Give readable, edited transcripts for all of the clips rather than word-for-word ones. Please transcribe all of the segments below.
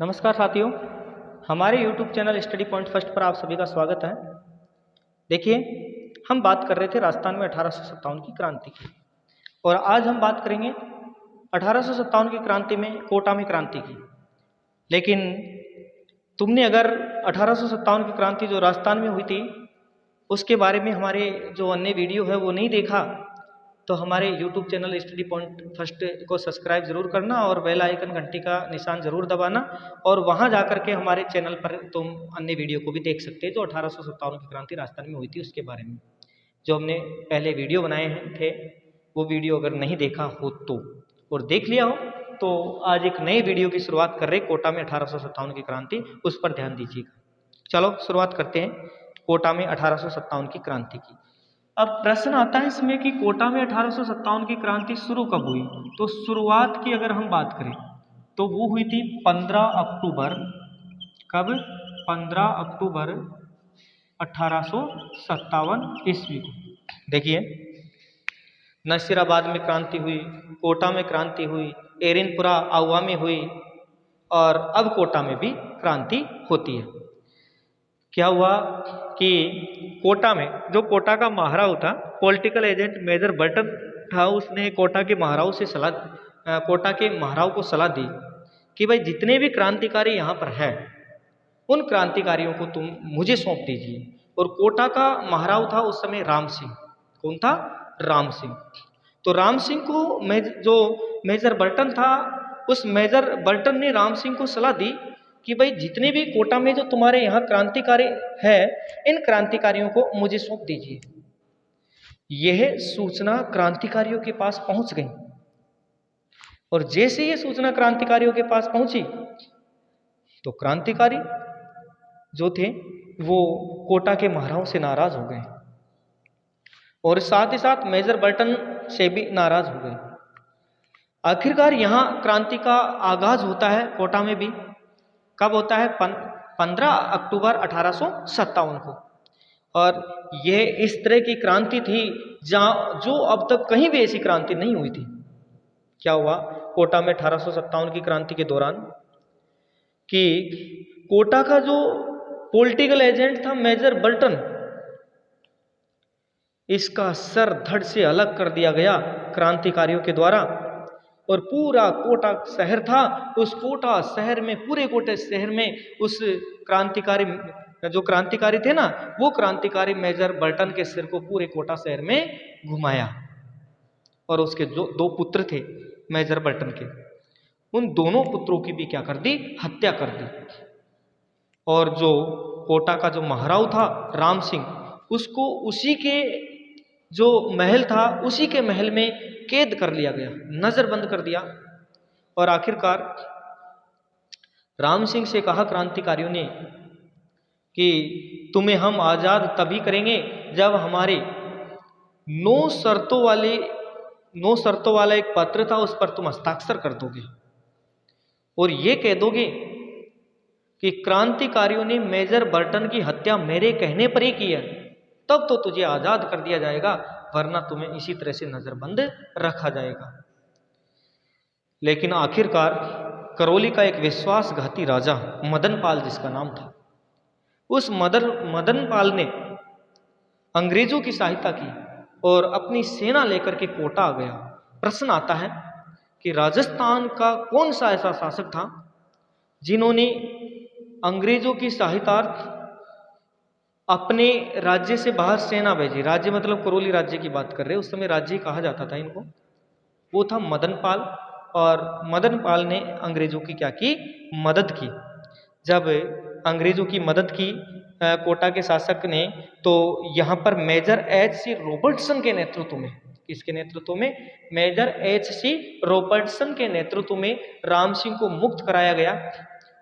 नमस्कार साथियों, हमारे YouTube channel study point first पर आप सभी का स्वागत है। देखिए, हम बात कर रहे थे राजस्थान में 1857 की क्रांति की, और आज हम बात करेंगे 1857 की क्रांति में कोटा में क्रांति की। लेकिन तुमने अगर 1857 की क्रांति जो राजस्थान में हुई थी उसके बारे में हमारे जो अन्य वीडियो है वो नहीं देखा, तो हमारे YouTube channel study point first को सब्सक्राइब जरूर करना और बेल आइकन घंटी का निशान जरूर दबाना, और वहां जाकर के हमारे चैनल पर तुम अन्य वीडियो को भी देख सकते हैं जो 1857 की क्रांति राजस्थान में हुई थी उसके बारे में, जो हमने पहले वीडियो बनाए थे। वो वीडियो अगर नहीं देखा हो तो, और देख लिया हो तो आज एक नए वीडियो की शुरुआत कर रहे कोटा में 1857 की क्रांति, उस पर ध्यान दीजिएगा। चलो शुरुआत करते हैं कोटा में 1857 की क्रांति की। अब प्रश्न आता है इसमें कि कोटा में 1857 की क्रांति शुरू कब हुई। तो शुरुआत की अगर हम बात करें तो वो हुई थी 15 अक्टूबर। कब? 15 अक्टूबर 1857 ईस्वी को। देखिए, नसीराबाद में क्रांति हुई, कोटा में क्रांति हुई, एरिनपुरा आउवा में हुई, और अब कोटा में भी क्रांति होती है। क्या हुआ कि कोटा में जो कोटा का महाराव था, पॉलिटिकल एजेंट मेजर बर्टन था, उसने कोटा के महाराव से कोटा के महाराव को सलाह दी कि भाई जितने भी क्रांतिकारी यहाँ पर है उन क्रांतिकारियों को तुम मुझे सौंप दीजिए। और कोटा का महाराव था उस समय राम सिंह। कौन था? राम सिंह। तो राम सिंह को जो मेजर बर्टन था, उस मेजर बर्टन ने राम सिंह को सलाह दी कि भाई जितने भी कोटा में जो तुम्हारे यहाँ क्रांतिकारी है, इन क्रांतिकारियों को मुझे सौंप दीजिए। यह सूचना क्रांतिकारियों के पास पहुंच गई, और जैसे ये सूचना क्रांतिकारियों के पास पहुंची तो क्रांतिकारी जो थे वो कोटा के महाराव से नाराज हो गए, और साथ ही साथ मेजर बर्टन से भी नाराज हो गए। आखिरकार यहाँ क्रांति का आगाज होता है कोटा में भी। कब होता है? 15 अक्टूबर 1857 को। और यह इस तरह की क्रांति थी जो अब तक कहीं भी ऐसी क्रांति नहीं हुई थी। क्या हुआ कोटा में 1857 की क्रांति के दौरान कि कोटा का जो पॉलिटिकल एजेंट था मेजर बर्टन, इसका सर धड़ से अलग कर दिया गया क्रांतिकारियों के द्वारा। और पूरा कोटा शहर था, उस कोटा शहर में, पूरे कोटे शहर में उस जो क्रांतिकारी थे ना, वो क्रांतिकारी मेजर बर्टन के सिर को पूरे कोटा शहर में घुमाया। और उसके जो दो पुत्र थे मेजर बर्टन के, उन दोनों पुत्रों की भी क्या कर दी? हत्या कर दी। और जो कोटा का जो महाराव था राम सिंह, उसको उसी के जो महल था उसी के महल में कैद कर लिया गया, नजरबंद कर दिया। और आखिरकार राम सिंह से कहा क्रांतिकारियों ने कि तुम्हें हम आजाद तभी करेंगे जब हमारे 9 शर्तों वाला एक पत्र था उस पर तुम हस्ताक्षर कर दोगे, और ये कह दोगे कि क्रांतिकारियों ने मेजर बर्टन की हत्या मेरे कहने पर ही की है, तब तो तुझे आजाद कर दिया जाएगा, वरना तुम्हें इसी तरह से नजरबंद रखा जाएगा। लेकिन आखिरकार करौली का एक विश्वासघाती राजा मदनपाल, जिसका नाम था, उस मदनपाल ने अंग्रेजों की सहायता की और अपनी सेना लेकर के कोटा आ गया। प्रश्न आता है कि राजस्थान का कौन सा ऐसा शासक था जिन्होंने अंग्रेजों की सहायतार्थ अपने राज्य से बाहर सेना भेजी। राज्य मतलब करौली राज्य की बात कर रहे हैं, उस समय राज्य कहा जाता था इनको। वो था मदनपाल, और मदनपाल ने अंग्रेजों की क्या की? मदद की। जब अंग्रेजों की मदद की कोटा के शासक ने, तो यहाँ पर मेजर एच.सी. रॉबर्टसन के नेतृत्व में, किसके नेतृत्व में? Major H C. रॉबर्टसन के नेतृत्व में राम सिंह को मुक्त कराया गया,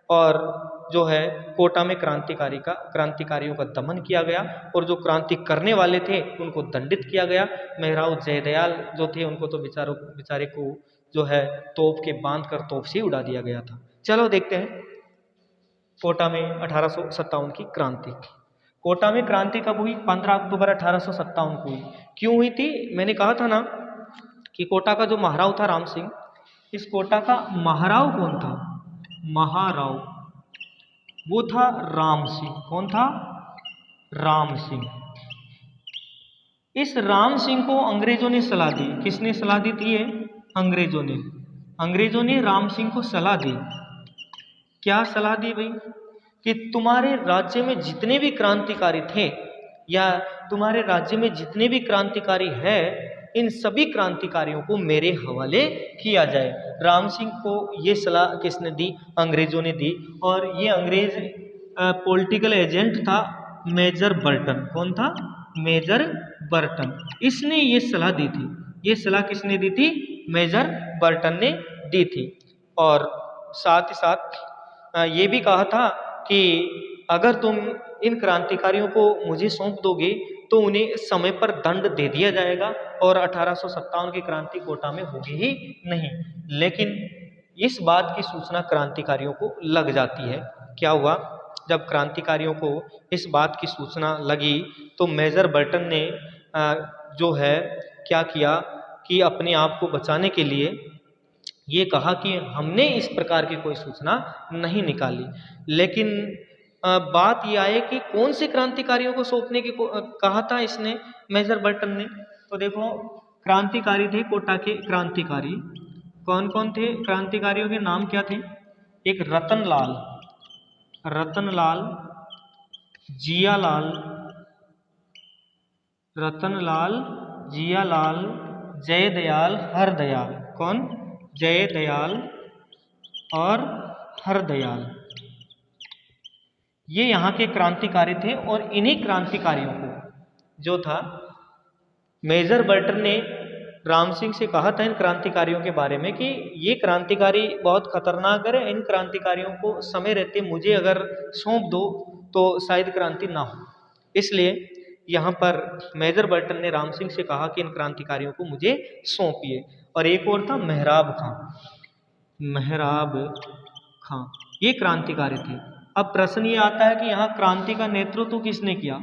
और जो है कोटा में क्रांतिकारियों का दमन किया गया, और जो क्रांति करने वाले थे उनको दंडित किया गया। मेहराव जयदयाल जो थे उनको तो बेचारे को जो है तोप के बांध कर तोप से उड़ा दिया गया था। चलो देखते हैं कोटा में 1857 की क्रांति। कोटा में क्रांति कब हुई? 15 अक्टूबर 1857 को हुई। क्यों हुई थी? मैंने कहा था ना कि कोटा का जो महाराव था राम सिंह, इस कोटा का महाराव कौन था? महाराव, वो था राम सिंह। कौन था? राम सिंह। इस राम सिंह को अंग्रेजों ने सलाह दी। किसने सलाह दी थी? ये अंग्रेजों ने। अंग्रेजों ने राम सिंह को सलाह दी। क्या सलाह दी भाई? कि तुम्हारे राज्य में जितने भी क्रांतिकारी थे या तुम्हारे राज्य में जितने भी क्रांतिकारी हैं, इन सभी क्रांतिकारियों को मेरे हवाले किया जाए। राम सिंह को ये सलाह किसने दी? अंग्रेजों ने दी। और ये अंग्रेज पॉलिटिकल एजेंट था मेजर बर्टन। कौन था? Major Burton. इसने ये सलाह दी थी। ये सलाह किसने दी थी? मेजर बर्टन ने दी थी। और साथ ही साथ ये भी कहा था कि अगर तुम इन क्रांतिकारियों को मुझे सौंप दोगे तो उन्हें समय पर दंड दे दिया जाएगा और 1857 की क्रांति कोटा में होगी ही नहीं। लेकिन इस बात की सूचना क्रांतिकारियों को लग जाती है। क्या हुआ? जब क्रांतिकारियों को इस बात की सूचना लगी तो मेजर बर्टन ने जो है क्या किया कि अपने आप को बचाने के लिए ये कहा कि हमने इस प्रकार की कोई सूचना नहीं निकाली। लेकिन बात यह आए कि कौन से क्रांतिकारियों को सौंपने की कहा था इसने, मेजर बर्टन ने। तो देखो, क्रांतिकारी थे कोटा के क्रांतिकारी। कौन कौन थे क्रांतिकारियों के नाम क्या थे? एक रतनलाल, रतनलाल, जियालाल, रतनलाल, जियालाल, जयदयाल, हरदयाल। कौन? जयदयाल और हरदयाल। ये यहाँ के क्रांतिकारी थे। और इन्हीं क्रांतिकारियों को जो था मेजर बर्टन ने राम सिंह से कहा था इन क्रांतिकारियों के बारे में कि ये क्रांतिकारी बहुत खतरनाक है, इन क्रांतिकारियों को समय रहते मुझे अगर सौंप दो तो शायद क्रांति ना हो। इसलिए यहाँ पर मेजर बर्टन ने राम सिंह से कहा कि इन क्रांतिकारियों को मुझे सौंपिए। और एक और था मेहराब खां, मेहराब खां, ये क्रांतिकारी थे। अब प्रश्न ये आता है कि यहाँ क्रांति का नेतृत्व किसने किया?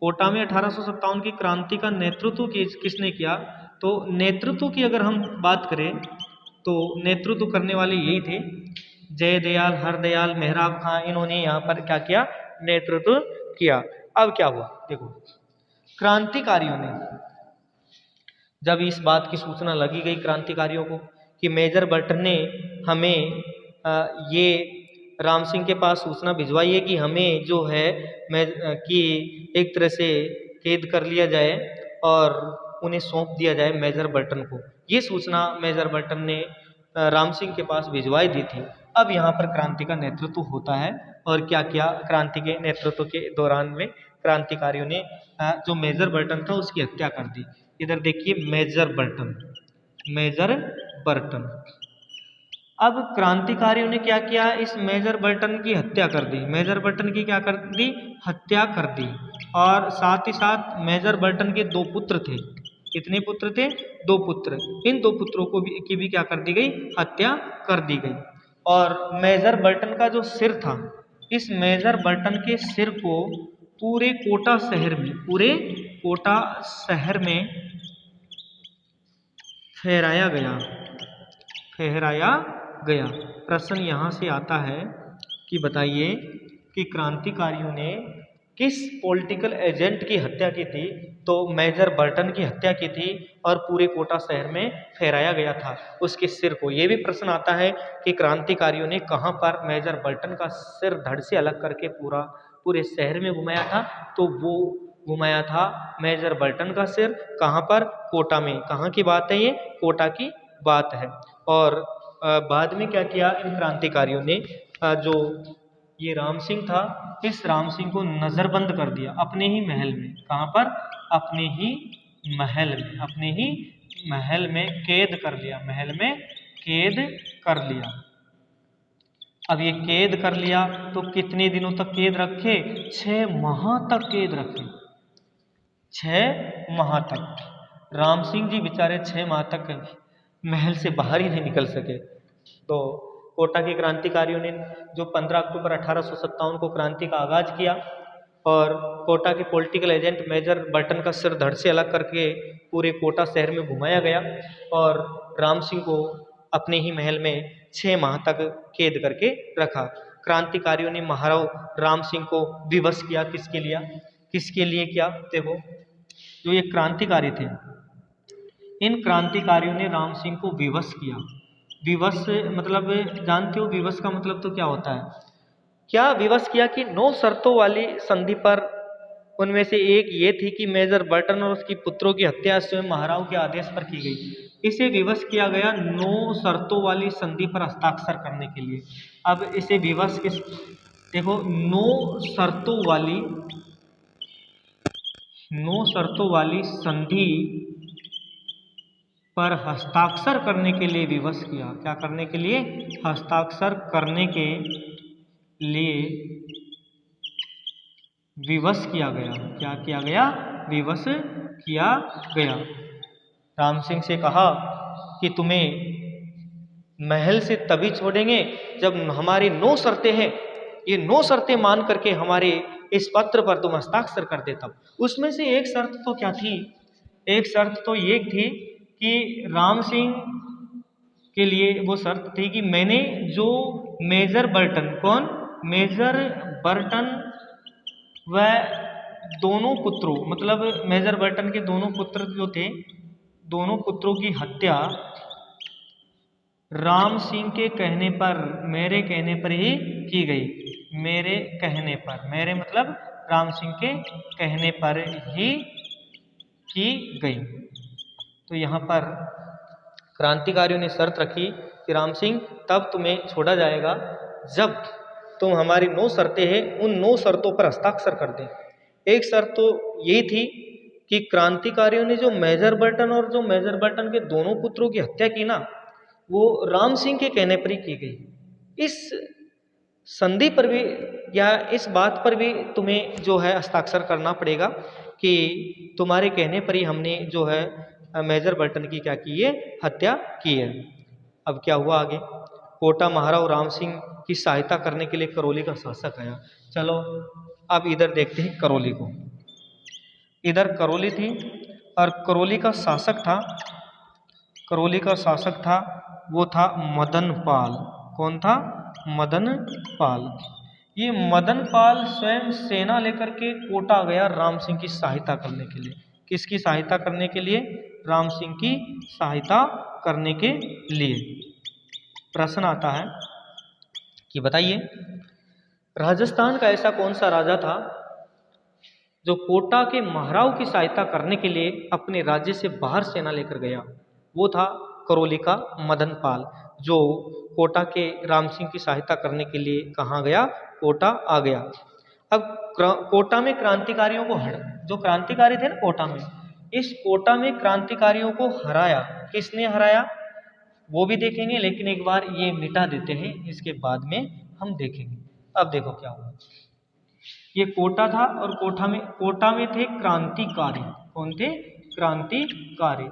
कोटा में 1857 की क्रांति का नेतृत्व किसने किया? तो नेतृत्व की अगर हम बात करें तो नेतृत्व करने वाले यही थे, जयदयाल, हरदयाल, मेहराब खां। इन्होंने यहाँ पर क्या किया? नेतृत्व किया। अब क्या हुआ देखो, क्रांतिकारियों ने जब इस बात की सूचना लगी गई क्रांतिकारियों को कि मेजर बर्टन ने हमें ये राम सिंह के पास सूचना भिजवाई है कि हमें जो है कि एक तरह से कैद कर लिया जाए और उन्हें सौंप दिया जाए मेजर बर्टन को। ये सूचना मेजर बर्टन ने राम सिंह के पास भिजवाई दी थी। अब यहाँ पर क्रांति का नेतृत्व होता है। और क्या किया? क्रांति के नेतृत्व के दौरान में क्रांतिकारियों ने जो मेजर बर्टन था उसकी हत्या कर दी। इधर देखिए मेजर बर्टन, मेजर बर्टन। अब क्रांतिकारियों ने क्या किया? इस मेजर बर्टन की हत्या कर दी। मेजर बर्टन की क्या कर दी? हत्या कर दी। और साथ ही साथ मेजर बर्टन के दो पुत्र थे। कितने पुत्र थे? दो पुत्र। इन दो पुत्रों को भी की भी क्या कर दी गई? हत्या कर दी गई। और मेजर बर्टन का जो सिर था, इस मेजर बर्टन के सिर को पूरे कोटा शहर में, पूरे कोटा शहर में फहराया गया, फहराया गया। प्रश्न यहाँ से आता है कि बताइए कि क्रांतिकारियों ने किस पॉलिटिकल एजेंट की हत्या की थी? तो मेजर बर्टन की हत्या की थी और पूरे कोटा शहर में फहराया गया था उसके सिर को। ये भी प्रश्न आता है कि क्रांतिकारियों ने कहाँ पर मेजर बर्टन का सिर धड़ से अलग करके पूरे शहर में घुमाया था? तो वो घुमाया था मेजर बर्टन का सिर। कहाँ पर? कोटा में। कहाँ की बात है ये? कोटा की बात है। और बाद में क्या किया इन क्रांतिकारियों ने? जो ये राम सिंह था, इस राम सिंह को नजरबंद कर दिया अपने ही महल में। कहाँ पर? अपने ही महल में, अपने ही महल में कैद कर लिया, महल में कैद कर लिया। अब ये कैद कर लिया तो कितने दिनों तक कैद रखे? 6 माह तक कैद रखे, 6 माह तक। राम सिंह जी बेचारे 6 माह तक महल से बाहर ही नहीं निकल सके। तो कोटा के क्रांतिकारियों ने जो 15 अक्टूबर 1857 को क्रांति का आगाज किया और कोटा के पॉलिटिकल एजेंट मेजर बर्टन का सिर धड़ से अलग करके पूरे कोटा शहर में घुमाया गया और राम सिंह को अपने ही महल में 6 माह तक कैद करके रखा। क्रांतिकारियों ने महाराव राम सिंह को विवश किया। किसके लिए किया? देखो, जो ये क्रांतिकारी थे, इन क्रांतिकारियों ने राम सिंह को विवश किया। विवश मतलब जानते हो, विवश का मतलब तो क्या होता है? क्या विवश किया कि 9 शर्तों वाली संधि पर, उनमें से एक ये थी कि मेजर बर्टन और उसकी पुत्रों की हत्या स्वयं महाराव के आदेश पर की गई। इसे विवश किया गया 9 शर्तों वाली संधि पर हस्ताक्षर करने के लिए। अब इसे विवश किस, देखो 9 शर्तों वाली संधि पर हस्ताक्षर करने के लिए विवश किया। क्या करने के लिए? हस्ताक्षर करने के लिए विवश किया गया। क्या किया गया? विवश किया गया। राम सिंह से कहा कि तुम्हें महल से तभी छोड़ेंगे जब हमारी 9 शर्तें हैं, ये 9 शर्तें मान करके हमारे इस पत्र पर तुम हस्ताक्षर कर दे। तब उसमें से एक शर्त तो क्या थी? एक शर्त तो ये थी कि राम सिंह के लिए वो शर्त थी कि मैंने जो मेजर बर्टन, कौन? मेजर बर्टन व दोनों पुत्रों, मतलब मेजर बर्टन के दोनों पुत्र जो थे, दोनों पुत्रों की हत्या राम सिंह के कहने पर, मेरे कहने पर ही की गई। मेरे कहने पर, मेरे मतलब राम सिंह के कहने पर ही की गई। तो यहाँ पर क्रांतिकारियों ने शर्त रखी कि राम सिंह तब तुम्हें छोड़ा जाएगा जब तुम हमारी 9 शर्तें हैं, उन 9 शर्तों पर हस्ताक्षर कर दें। एक शर्त तो यही थी कि क्रांतिकारियों ने जो मेजर बर्टन और जो मेजर बर्टन के दोनों पुत्रों की हत्या की ना, वो राम सिंह के कहने पर ही की गई। इस संधि पर भी या इस बात पर भी तुम्हें जो है हस्ताक्षर करना पड़ेगा कि तुम्हारे कहने पर ही हमने जो है मेजर बर्टन की क्या की है? हत्या की है। अब क्या हुआ आगे? कोटा महाराव राम सिंह की सहायता करने के लिए करौली का शासक आया। चलो अब इधर देखते हैं करौली को। इधर करौली थी और करौली का शासक था, करौली का शासक था वो था मदन पाल। कौन था? मदन पाल। ये मदन पाल स्वयं सेना लेकर के कोटा गया राम सिंह की सहायता करने के लिए। किसकी सहायता करने के लिए? राम सिंह की सहायता करने के लिए। प्रश्न आता है कि बताइए, राजस्थान का ऐसा कौन सा राजा था जो कोटा के महाराव की सहायता करने के लिए अपने राज्य से बाहर सेना लेकर गया? वो था करौली का मदन पाल, जो कोटा के राम सिंह की सहायता करने के लिए कहाँ गया? कोटा आ गया। अब कोटा में क्रांतिकारियों को जो क्रांतिकारी थे ना कोटा में, इस कोटा में क्रांतिकारियों को हराया। किसने हराया वो भी देखेंगे, लेकिन एक बार ये मिटा देते हैं, इसके बाद में हम देखेंगे। अब देखो क्या हुआ। ये कोटा था और कोटा में थे क्रांतिकारी। कौन थे? क्रांतिकारी।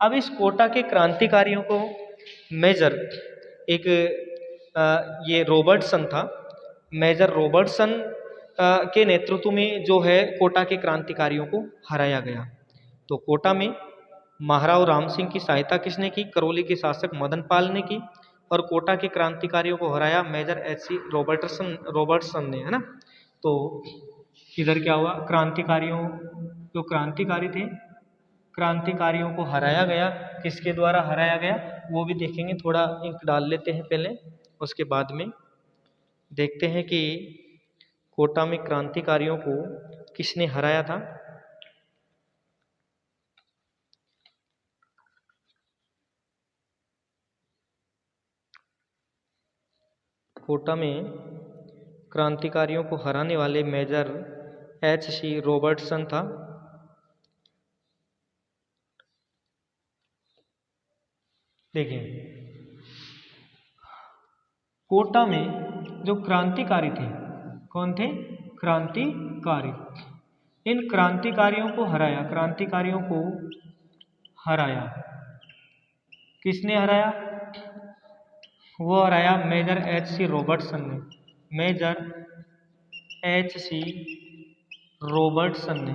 अब इस कोटा के क्रांतिकारियों को मेजर एक ये रॉबर्टसन था, मेजर रॉबर्टसन के नेतृत्व में जो है कोटा के क्रांतिकारियों को हराया गया। तो कोटा में महाराव राम सिंह की सहायता किसने की? करौली के शासक मदन पाल ने की। और कोटा के क्रांतिकारियों को हराया मेजर एच.सी. रॉबर्टसन ने, है ना। तो इधर क्या हुआ? क्रांतिकारियों, जो क्रांतिकारी थे, क्रांतिकारियों को हराया गया। किसके द्वारा हराया गया वो भी देखेंगे। थोड़ा इंक डाल लेते हैं पहले, उसके बाद में देखते हैं कि कोटा में क्रांतिकारियों को किसने हराया था। कोटा में क्रांतिकारियों को हराने वाले मेजर एच.सी. रॉबर्टसन था। देखिए, कोटा में जो क्रांतिकारी थे, कौन थे? क्रांतिकारी। इन क्रांतिकारियों को हराया, क्रांतिकारियों को हराया। किसने हराया? वो हराया मेजर एच.सी. रॉबर्टसन ने। Major H C. रॉबर्टसन ने,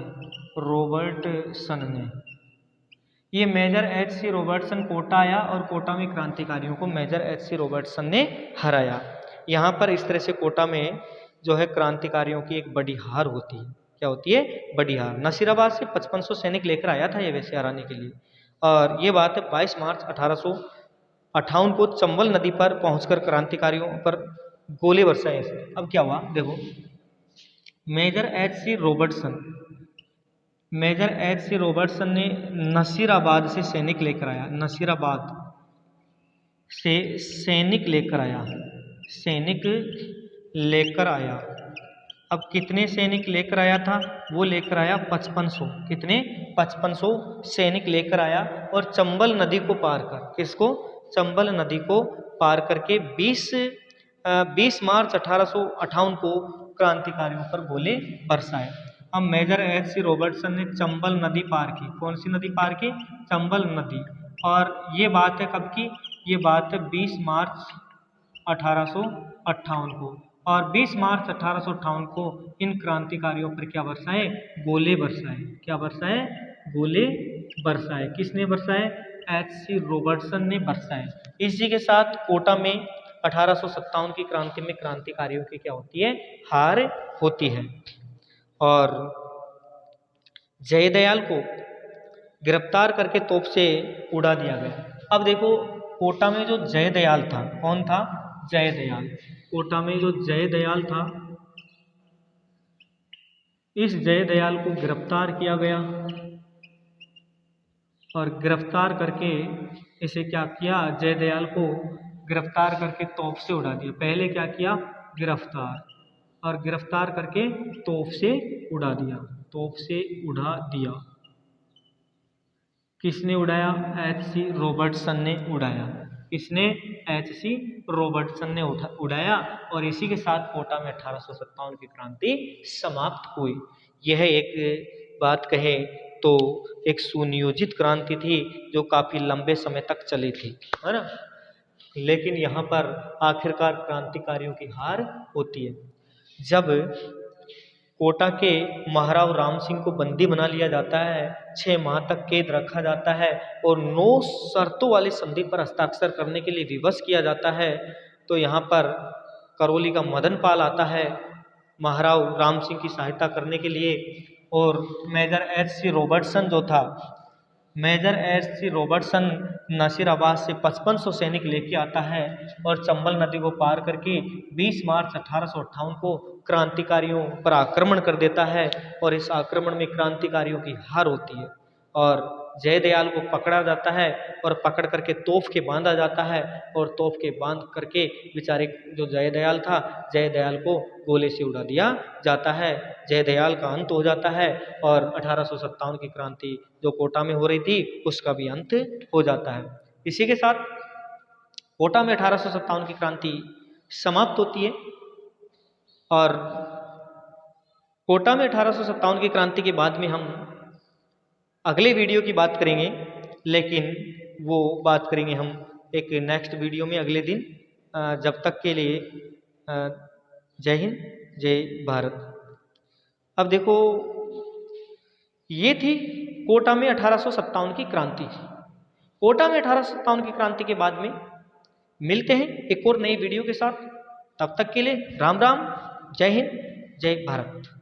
रॉबर्टसन ने। ये major H C Robertson Kota आया और कोटा में क्रांतिकारियों को मेजर एच सी रॉबर्टसन ने हराया। यहाँ पर इस तरह से कोटा में जो है क्रांतिकारियों की एक बड़ी हार होती है। क्या होती है? बड़ी हार। नसीराबाद से 5500 सैनिक लेकर आया था ये वैसे हराने के लिए। और ये बात है 22 मार्च 1858 को चंबल नदी पर पहुंचकर क्रांतिकारियों पर गोले बरसाए। अब क्या हुआ देखो, मेजर एच सी रॉबर्टसन ने नसीराबाद से सैनिक लेकर आया। नसीराबाद से सैनिक लेकर आया। अब कितने सैनिक लेकर आया था? वो लेकर आया 5500। कितने? 5500 सैनिक लेकर आया और चंबल नदी को पार कर, किसको? चंबल नदी को पार करके 20 मार्च 1858 को क्रांतिकारियों पर गोले बरसाए। अब मेजर एच सी रॉबर्टसन ने चंबल नदी पार की। कौन सी नदी पार की? चंबल नदी। और ये बात है कब की? ये बात है 20 मार्च 1858 को। और 20 मार्च 1858 को इन क्रांतिकारियों पर क्या बरसाए? गोले बरसाए। क्या बरसाए? गोले बरसाए। किसने बरसाए? एच सी रॉबर्टसन ने बरसाए। इसी के साथ कोटा में 1857 की क्रांति में क्रांतिकारियों की क्या होती है? हार होती है। और जयदयाल को गिरफ्तार करके तोप से उड़ा दिया गया। अब देखो, कोटा में जो जयदयाल था, कौन था? जयदयाल। कोटा में जो जयदयाल था, इस जयदयाल को गिरफ्तार किया गया और गिरफ्तार करके इसे क्या किया? जयदयाल को गिरफ्तार करके तोप से उड़ा दिया। पहले क्या किया? गिरफ्तार, और गिरफ्तार करके तोप से उड़ा दिया। तोप से उड़ा दिया। किसने उड़ाया? एच सी रॉबर्टसन ने उड़ाया। किसने? एच सी रॉबर्टसन ने उड़ाया। और इसी के साथ कोटा में 1857 की क्रांति समाप्त हुई। यह एक बात कहे तो एक सुनियोजित क्रांति थी जो काफी लंबे समय तक चली थी, है ना। लेकिन यहाँ पर आखिरकार क्रांतिकारियों की हार होती है। जब कोटा के महाराव राम सिंह को बंदी बना लिया जाता है, 6 माह तक कैद रखा जाता है और 9 शर्तों वाली संधि पर हस्ताक्षर करने के लिए विवश किया जाता है, तो यहाँ पर करौली का मदन पाल आता है महाराव राम सिंह की सहायता करने के लिए। और मेजर एच सी रॉबर्टसन जो था, major H C Robertson Nasirabad से 5500 सैनिक लेके आता है और चंबल नदी को पार करके 20 मार्च 1858 को क्रांतिकारियों पर आक्रमण कर देता है। और इस आक्रमण में क्रांतिकारियों की हार होती है और जयदयाल को पकड़ा जाता है और पकड़ करके तोफ के बांधा जाता है। और तोफ के बांध करके बेचारे जो जयदयाल था, जयदयाल को गोले से उड़ा दिया जाता है। जयदयाल का अंत हो जाता है और 1857 की क्रांति जो कोटा में हो रही थी उसका भी अंत हो जाता है। इसी के साथ कोटा में 1857 की क्रांति समाप्त होती है। और कोटा में 1857 की क्रांति के बाद में हम अगले वीडियो की बात करेंगे, लेकिन वो बात करेंगे हम एक नेक्स्ट वीडियो में अगले दिन। जब तक के लिए जय हिंद, जय भारत। अब देखो, ये थी कोटा में 1857 की क्रांति। कोटा में 1857 की क्रांति के बाद में मिलते हैं एक और नई वीडियो के साथ। तब तक के लिए राम राम, जय हिंद, जय भारत।